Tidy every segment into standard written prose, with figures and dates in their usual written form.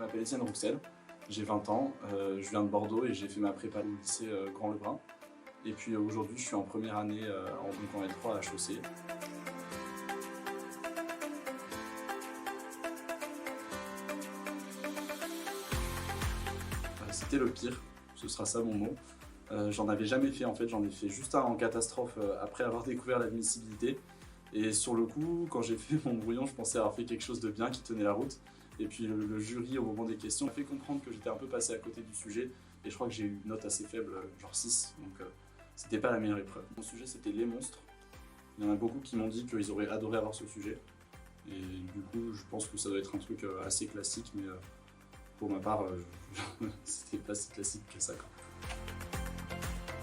m'appelle Étienne Rouxel, j'ai 20 ans, je viens de Bordeaux et j'ai fait ma prépa au lycée Grand-Lebrun. Et puis aujourd'hui, je suis en première année donc en L3 à HEC. C'était le pire, ce sera ça mon mot. J'en avais jamais fait en fait, j'en ai fait juste un en catastrophe après avoir découvert l'admissibilité. Et sur le coup, quand j'ai fait mon brouillon, je pensais avoir fait quelque chose de bien qui tenait la route. Et puis le jury, au moment des questions, m'a fait comprendre que j'étais un peu passé à côté du sujet. Et je crois que j'ai eu une note assez faible, genre 6. Donc c'était pas la meilleure épreuve. Mon sujet, c'était les monstres. Il y en a beaucoup qui m'ont dit qu'ils auraient adoré avoir ce sujet. Et du coup, je pense que ça doit être un truc assez classique, mais pour ma part, c'était pas si classique que ça.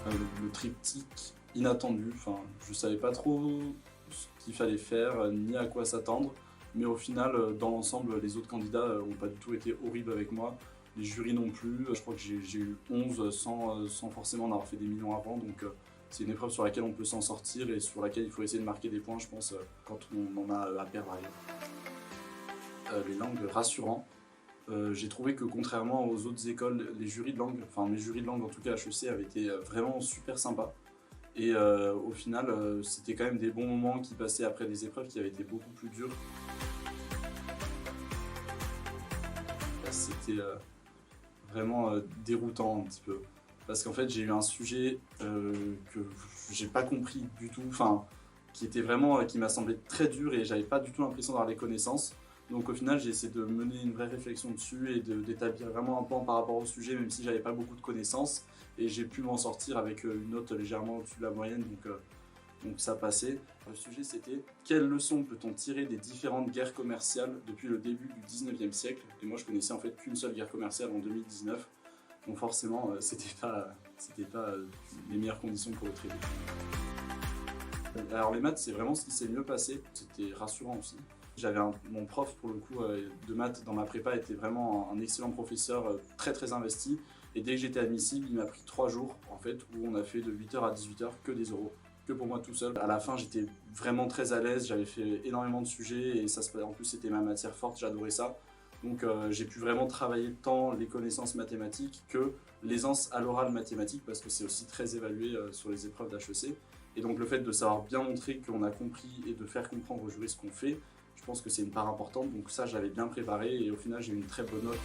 Le triptyque inattendu, enfin, je savais pas trop ce qu'il fallait faire, ni à quoi s'attendre. Mais au final, dans l'ensemble, les autres candidats n'ont pas du tout été horribles avec moi. Les jurys non plus. Je crois que j'ai eu 11 sans forcément en avoir fait des millions avant. Donc c'est une épreuve sur laquelle on peut s'en sortir et sur laquelle il faut essayer de marquer des points, je pense, quand on en a à perdre ailleurs. Les langues rassurants. J'ai trouvé que contrairement aux autres écoles, les jurys de langue, enfin mes jurys de langue en tout cas à HEC avaient été vraiment super sympas. Et au final, c'était quand même des bons moments qui passaient après des épreuves qui avaient été beaucoup plus dures. C'était vraiment déroutant un petit peu. Parce qu'en fait, j'ai eu un sujet que j'ai pas compris du tout, enfin, qui était vraiment, qui m'a semblé très dur et j'avais pas du tout l'impression d'avoir les connaissances. Donc au final, j'ai essayé de mener une vraie réflexion dessus et d'établir vraiment un plan par rapport au sujet, même si j'avais pas beaucoup de connaissances. Et j'ai pu m'en sortir avec une note légèrement au-dessus de la moyenne, donc ça passait. Le sujet c'était « Quelles leçons peut-on tirer des différentes guerres commerciales depuis le début du 19e siècle ?» Et moi je connaissais en fait qu'une seule guerre commerciale en 2019. Donc forcément, c'était pas les meilleures conditions pour le traiter. Alors les maths, c'est vraiment ce qui s'est mieux passé. C'était rassurant aussi. J'avais mon prof pour le coup de maths dans ma prépa était vraiment un excellent professeur, très investi. Et dès que j'étais admissible, il m'a pris 3 jours en fait où on a fait de 8h à 18h que des oraux, que pour moi tout seul. À la fin, j'étais vraiment très à l'aise. J'avais fait énormément de sujets et en plus c'était ma matière forte. J'adorais ça. Donc j'ai pu vraiment travailler tant les connaissances mathématiques que l'aisance à l'oral mathématique parce que c'est aussi très évalué sur les épreuves d'HEC. Et donc le fait de savoir bien montrer qu'on a compris et de faire comprendre aux jurys ce qu'on fait, je pense que c'est une part importante. Donc ça, j'avais bien préparé et au final, j'ai eu une très bonne note.